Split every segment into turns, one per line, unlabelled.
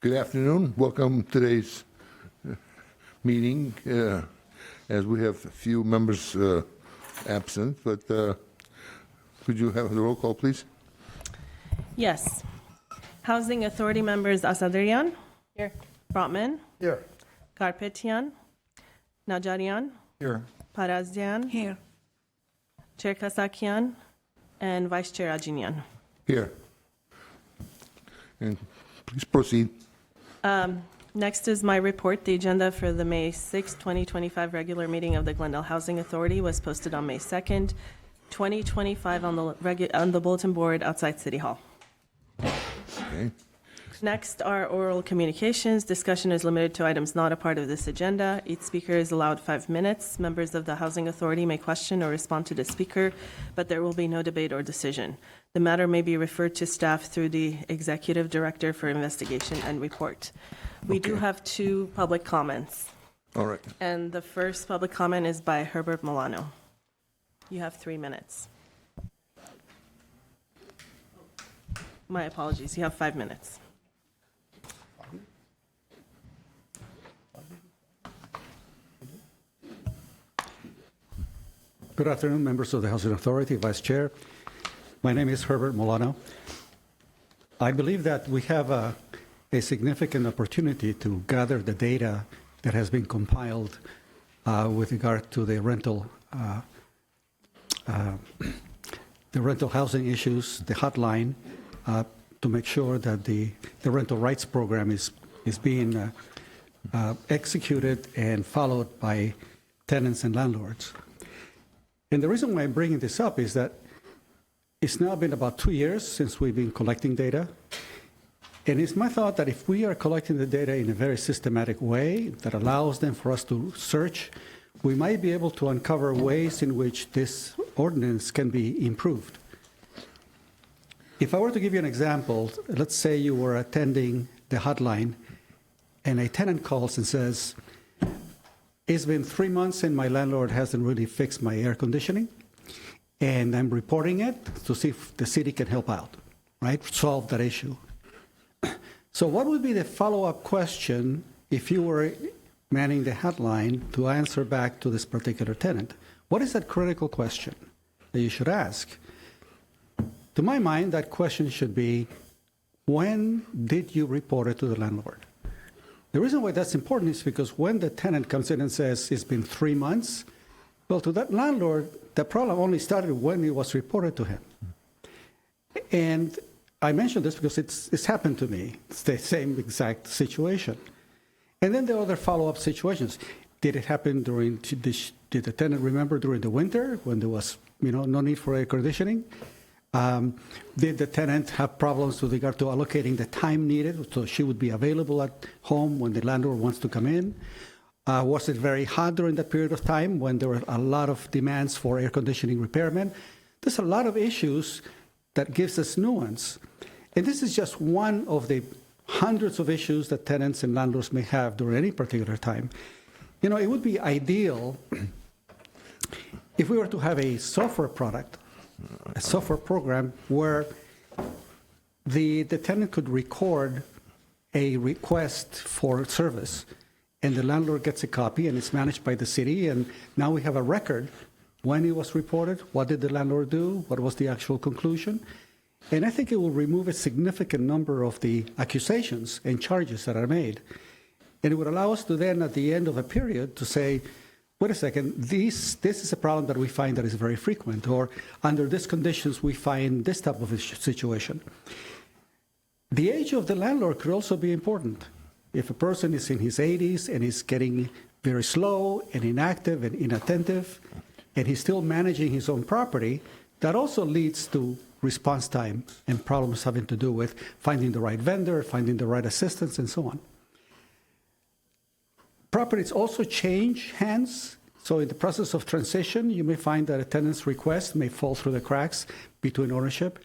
Good afternoon. Welcome to today's meeting, as we have a few members absent, but could you have the roll call, please?
Yes. Housing Authority members Asadrian. Here. Brotman.
Here.
Karpetian. Najarian.
Here.
Parazian.
Here.
Chair Kasakian. And Vice Chair Ajinian.
Here. And please proceed.
Next is my report. The agenda for the May 6, 2025 regular meeting of the Glendale Housing Authority was posted on May 2nd, 2025 on the bulletin board outside City Hall.
Okay.
Next are oral communications. Discussion is limited to items not a part of this agenda. Each speaker is allowed 5 minutes. Members of the Housing Authority may question or respond to the speaker, but there will be no debate or decision. The matter may be referred to staff through the Executive Director for Investigation and Report. We do have 2 public comments.
All right.
And the first public comment is by Herbert Milano. You have 3 minutes. My apologies. You have 5 minutes.
Good afternoon, members of the Housing Authority, Vice Chair. My name is Herbert Molano. I believe that we have a significant opportunity to gather the data that has been compiled with regard to the rental housing issues, the hotline, to make sure that the rental rights program is being executed and followed by tenants and landlords. And the reason why I'm bringing this up is that it's now been about 2 years since we've been collecting data. And it's my thought that if we are collecting the data in a very systematic way that allows them for us to search, we might be able to uncover ways in which this ordinance can be improved. If I were to give you an example, let's say you were attending the hotline and a tenant calls and says, "It's been 3 months and my landlord hasn't really fixed my air conditioning, and I'm reporting it to see if the city can help out, right? Solve that issue." So what would be the follow-up question if you were manning the hotline to answer back to this particular tenant? What is that critical question that you should ask? To my mind, that question should be, when did you report it to the landlord? The reason why that's important is because when the tenant comes in and says it's been 3 months, well, to that landlord, the problem only started when it was reported to him. And I mention this because it's happened to me. It's the same exact situation. And then there are other follow-up situations. Did it happen did the tenant remember during the winter when there was no need for air conditioning? Did the tenant have problems with regard to allocating the time needed so she would be available at home when the landlord wants to come in? Was it very hot during that period of time when there were a lot of demands for air conditioning repairmen? There's a lot of issues that gives us nuance. And this is just one of the hundreds of issues that tenants and landlords may have during any particular time. It would be ideal if we were to have a software product, a software program where the tenant could record a request for service and the landlord gets a copy and it's managed by the city, and now we have a record when it was reported, what did the landlord do, what was the actual conclusion. And I think it will remove a significant number of the accusations and charges that are made. And it would allow us to then, at the end of a period, to say, wait a second, this is a problem that we find that is very frequent, or under these conditions we find this type of a situation. The age of the landlord could also be important. If a person is in his 80s and is getting very slow and inactive and inattentive, and he's still managing his own property, that also leads to response time and problems having to do with finding the right vendor, finding the right assistance, and so on. Properties also change hands. So in the process of transition, you may find that a tenant's request may fall through the cracks between ownership.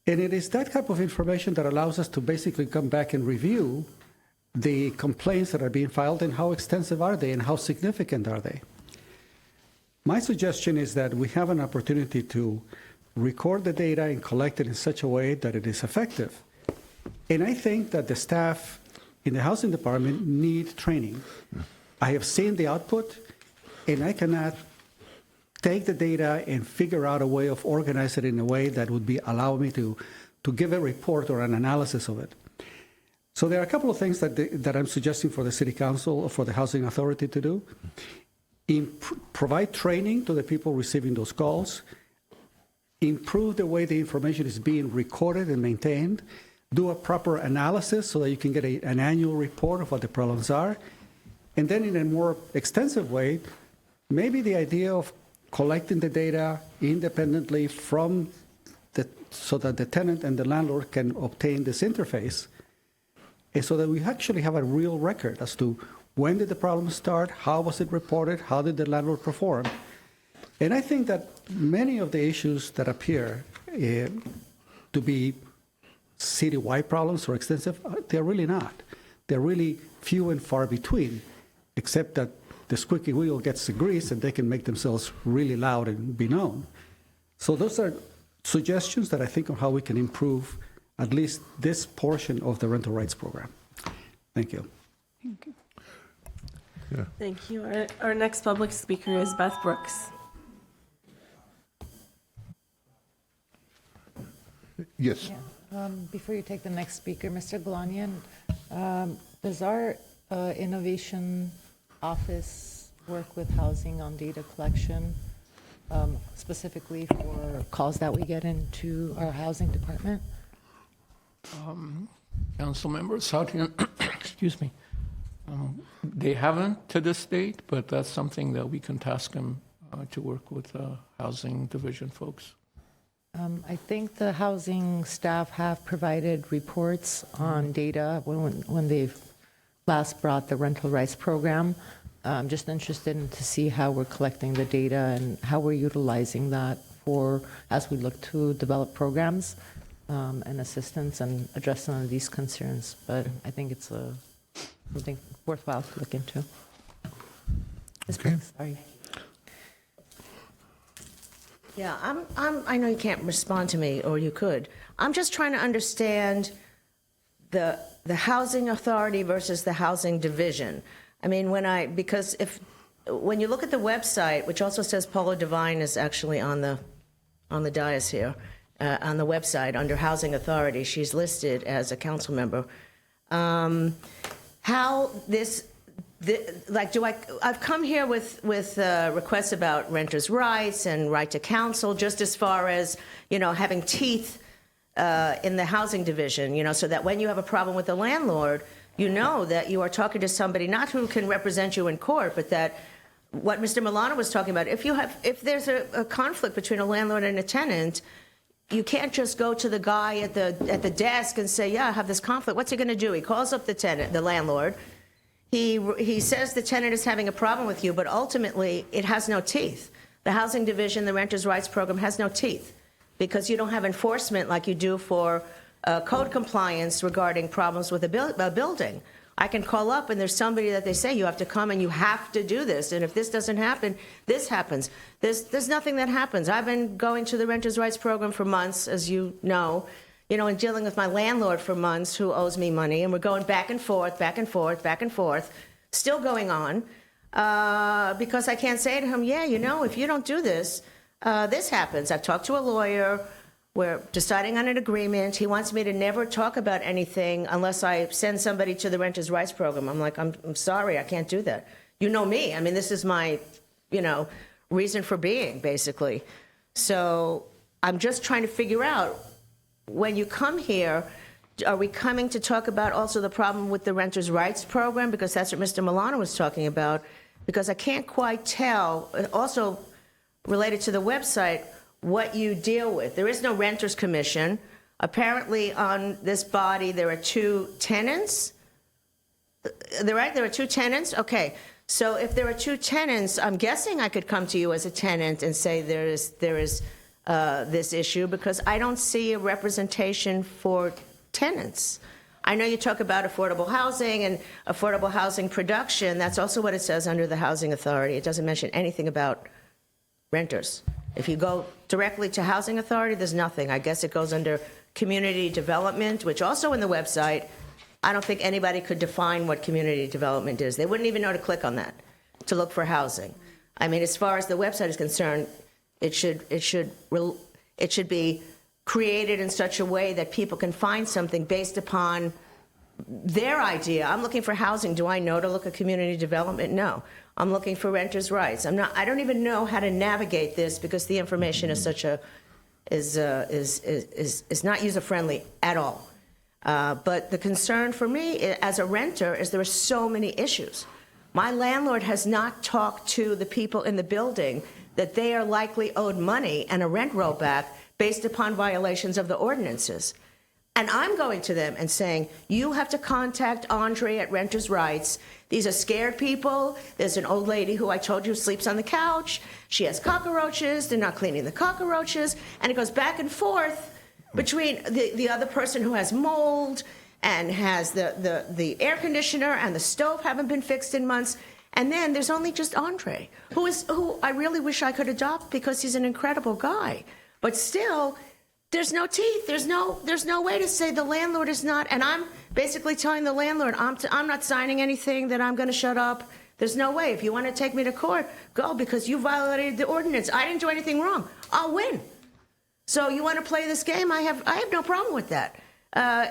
And it is that type of information that allows us to basically come back and review the complaints that are being filed and how extensive are they and how significant are they. My suggestion is that we have an opportunity to record the data and collect it in such a way that it is effective. And I think that the staff in the housing department need training. I have seen the output, and I cannot take the data and figure out a way of organizing it in a way that would allow me to give a report or an analysis of it. So there are a couple of things that I'm suggesting for the city council or for the housing authority to do. Provide training to the people receiving those calls, improve the way the information is being recorded and maintained, do a proper analysis so that you can get an annual report of what the problems are, and then in a more extensive way, maybe the idea of collecting the data independently so that the tenant and the landlord can obtain this interface, and so that we actually have a real record as to when did the problem start, how was it reported, how did the landlord perform. And I think that many of the issues that appear to be citywide problems or extensive, they're really not. They're really few and far between, except that the squeaky wheel gets the grease and they can make themselves really loud and be known. So those are suggestions that I think of how we can improve at least this portion of the rental rights program. Thank you.
Thank you. Our next public speaker is Beth Brooks.
Yes.
Before you take the next speaker, Mr. Galanian, does our innovation office work with housing on data collection, specifically for calls that we get into our housing department?
Council members, excuse me. They haven't to this date, but that's something that we can task them to work with housing division folks.
I think the housing staff have provided reports on data when they've last brought the rental rights program. I'm just interested to see how we're collecting the data and how we're utilizing that as we look to develop programs and assistance and address some of these concerns. But I think it's something worthwhile to look into. Ms.
Okay.
Brooks, sorry.
Yeah, I know you can't respond to me, or you could. I'm just trying to understand the housing authority versus the housing division. I mean, because when you look at the website, which also says Paula Devine is actually on the dais here, on the website under housing authority, she's listed as a council member. How this. I've come here with requests about renters' rights and right to counsel, just as far as, having teeth in the housing division, so that when you have a problem with the landlord, that you are talking to somebody not who can represent you in court, but that what Mr. Milano was talking about, if there's a conflict between a landlord and a tenant, you can't just go to the guy at the desk and say, yeah, I have this conflict. What's he going to do? He calls up the landlord. He says the tenant is having a problem with you, but ultimately it has no teeth. The housing division, the renters' rights program has no teeth because you don't have enforcement like you do for code compliance regarding problems with a building. I can call up and there's somebody that they say you have to come and you have to do this. And if this doesn't happen, this happens. There's nothing that happens. I've been going to the renters' rights program for months, as you know, and dealing with my landlord for months who owes me money, and we're going back and forth, back and forth, back and forth, still going on, because I can't say to him, if you don't do this, this happens. I've talked to a lawyer. We're deciding on an agreement. He wants me to never talk about anything unless I send somebody to the renters' rights program. I'm like, I'm sorry, I can't do that. You know me. I mean, this is my, reason for being, basically. So I'm just trying to figure out, when you come here, are we coming to talk about also the problem with the renters' rights program? Because that's what Mr. Milano was talking about. Because I can't quite tell, also related to the website, what you deal with. There is no renters commission. Apparently on this body there are two tenants. Right? There are two tenants? Okay. So if there are two tenants, I'm guessing I could come to you as a tenant and say there is this issue, because I don't see a representation for tenants. I know you talk about affordable housing and affordable housing production. That's also what it says under the housing authority. It doesn't mention anything about renters. If you go directly to housing authority, there's nothing. I guess it goes under community development, which also in the website, I don't think anybody could define what community development is. They wouldn't even know to click on that to look for housing. I mean, as far as the website is concerned, it should be created in such a way that people can find something based upon their idea. I'm looking for housing. Do I know to look at community development? No. I'm looking for renters' rights. I don't even know how to navigate this because the information is is not user friendly at all. But the concern for me as a renter is there are so many issues. My landlord has not talked to the people in the building that they are likely owed money and a rent rollback based upon violations of the ordinances. And I'm going to them and saying, you have to contact Andre at Renters' Rights. These are scared people. There's an old lady who I told you sleeps on the couch. She has cockroaches. They're not cleaning the cockroaches. And it goes back and forth between the other person who has mold and has the air conditioner and the stove haven't been fixed in months. And then there's only just Andre, who I really wish I could adopt because he's an incredible guy. But still, there's no teeth. There's no way to say the landlord is not. And I'm basically telling the landlord, I'm not signing anything that I'm going to shut up. There's no way. If you want to take me to court, go, because you violated the ordinance. I didn't do anything wrong. I'll win. So you want to play this game? I have no problem with that.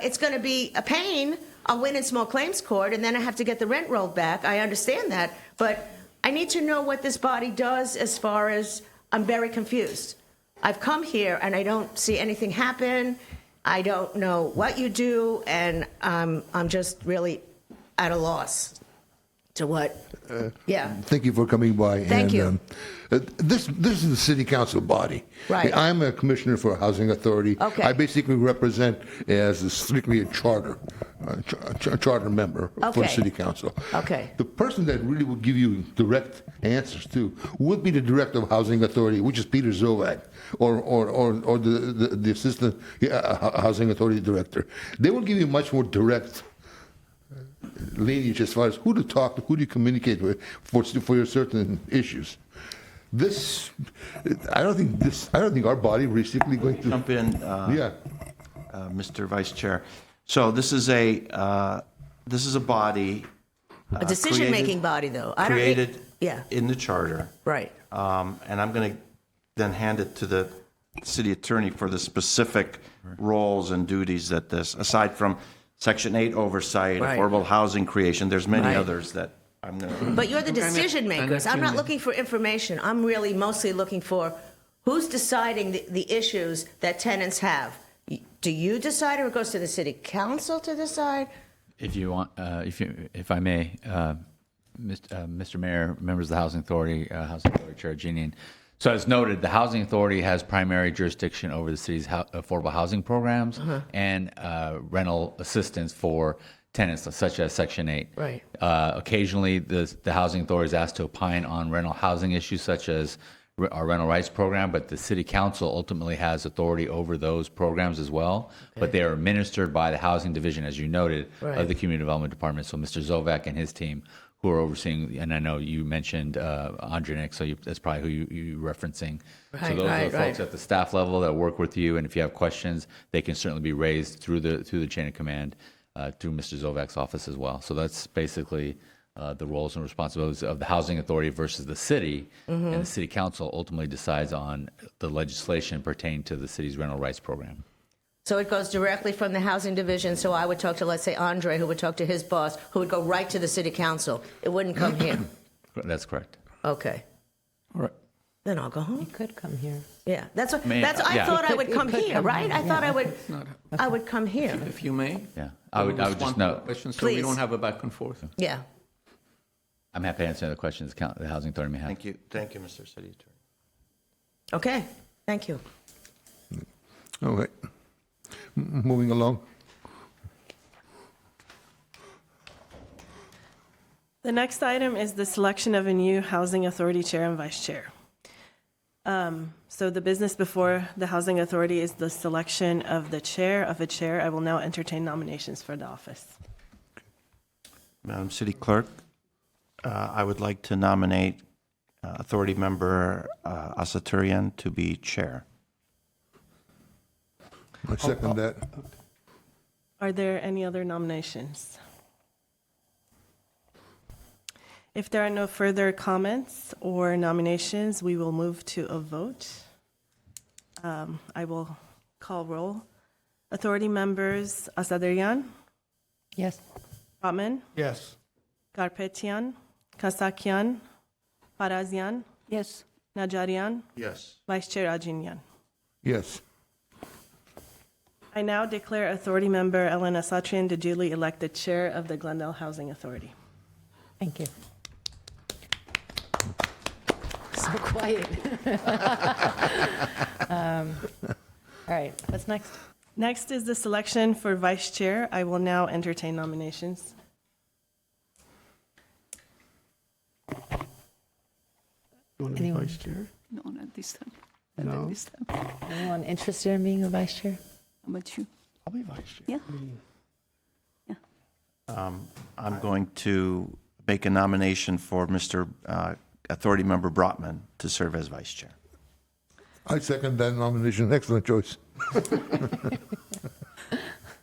It's going to be a pain. I'll win in small claims court, and then I have to get the rent rolled back. I understand that. But I need to know what this body does as far as I'm very confused. I've come here, and I don't see anything happen. I don't know what you do, and I'm just really at a loss to what. Yeah.
Thank you for coming by.
Thank you.
This is the city council body.
Right.
I'm a commissioner for a housing authority.
Okay.
I basically represent as strictly a charter member for the
Okay.
city council.
Okay.
The person that really would give you direct answers to would be the director of housing authority, which is Peter Zovak, or the assistant housing authority director. They will give you much more direct lineage as far as who to talk to, who to communicate with for your certain issues. I don't think our body basically going to
Jump in,
yeah.
Mr. Vice Chair. So this is a body.
A decision-making body, though. I don't need-
Created
Yeah.
in the charter.
Right.
And I'm going to then hand it to the city attorney for the specific roles and duties that this, aside from Section 8 oversight,
Right.
affordable housing creation, there's many
Right.
others that I'm going to.
But you're the decision makers. I'm not
to-
looking for information. I'm really mostly looking for who's deciding the issues that tenants have. Do you decide, or it goes to the city council to decide?
If you want, if I may, Mr. Mayor, members of the Housing Authority Chair Ginian. So as noted, the Housing Authority has primary jurisdiction over the city's affordable housing programs and rental assistance for tenants such as Section 8.
Right.
Occasionally, the Housing Authority is asked to opine on rental housing issues such as our rental rights program, but the city council ultimately has authority over those programs as well. But they are administered by the housing division, as you noted,
Right.
of the community development department. So Mr. Zovak and his team, who are overseeing, and I know you mentioned Andre Nick, so that's probably who you're referencing. So
Right,
those are
right,
the folks
right.
at the staff level that work with you, and if you have questions, they can certainly be raised through the chain of command through Mr. Zovak's office as well. So that's basically the roles and responsibilities of the housing authority versus the city,
Mm-hmm.
and the city council ultimately decides on the legislation pertaining to the city's rental rights program.
So it goes directly from the housing division, so I would talk to, let's say, Andre, who would talk to his boss, who would go right to the city council. It wouldn't come here.
That's correct.
Okay.
All right.
Then I'll go
You
home.
could come here.
Yeah, that's what,
May-
I
yeah.
thought I would
It
come
could
here,
come
right?
here,
I thought
yeah.
I would come here.
If you may.
Yeah, I would just
respond to the
note,
question so we
Please.
don't have a back and forth.
Yeah.
I'm happy to answer any other questions the housing authority may have.
Thank you, Mr. City Attorney.
Okay. Thank you.
All right. Moving along.
The next item is the selection of a new Housing Authority Chair and Vice Chair. So the business before the Housing Authority is the selection of the chair of a chair. I will now entertain nominations for the office.
Madam City Clerk, I would like to nominate Authority Member Asaturian to be chair.
I second that.
Are there any other nominations? If there are no further comments or nominations, we will move to a vote. I will call roll. Authority members Asadarian,
Yes.
Brotman,
Yes.
Garpetian, Kasakian, Parazian,
Yes.
Najarian,
Yes.
Vice Chair Ajinian.
Yes.
I now declare Authority Member Elena Satrian the duly elected Chair of the Glendale Housing Authority.
Thank you. So quiet. All right, what's next?
Next is the selection for Vice Chair. I will now entertain nominations.
You want to be
Anyone?
vice chair? No, not this time. Not
No.
at this time.
Anyone interested in being a vice chair?
How about you?
I'll be vice chair.
Yeah.
I'm going to make a nomination for Mr. Authority Member Brotman to serve as vice chair.
I second that nomination. Excellent choice.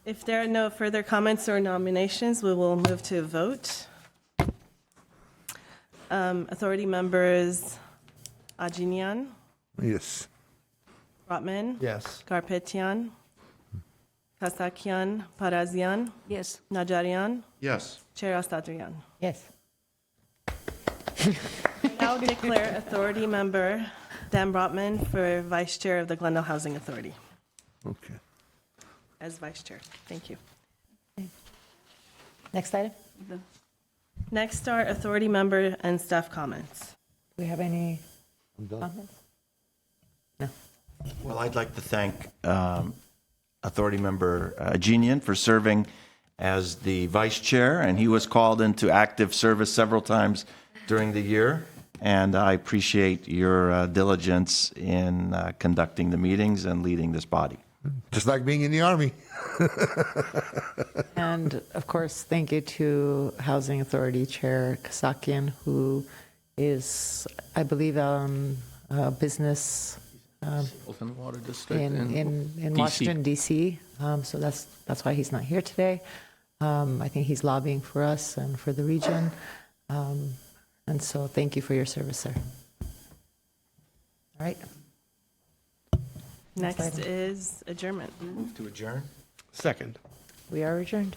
If there are no further comments or nominations, we will move to a vote. Authority members Ajinian,
Yes.
Brotman,
Yes.
Garpetian, Kasakian, Parazian,
Yes.
Najarian,
Yes.
Chair Asadrian.
Yes.
Now declare Authority Member Dan Brotman for Vice Chair of the Glendale Housing Authority,
Okay.
as Vice Chair. Thank you.
Next item?
The-
Next are Authority Member and staff comments.
Do we have any
I'm done.
comments? No.
Well, I'd like to thank Authority Member Ajinian for serving as the vice chair, and he was called into active service several times during the year. And I appreciate your diligence in conducting the meetings and leading this body.
Just like being in the Army.
And of course, thank you to Housing Authority Chair Kasakian, who is, I believe, business
Open Water District
in
DC.
Washington, D.C. So that's why he's not here today. I think he's lobbying for us and for the region. And so thank you for your service, sir. All right.
Next
item.
is adjournment.
Move to adjourn.
Second.
We are adjourned.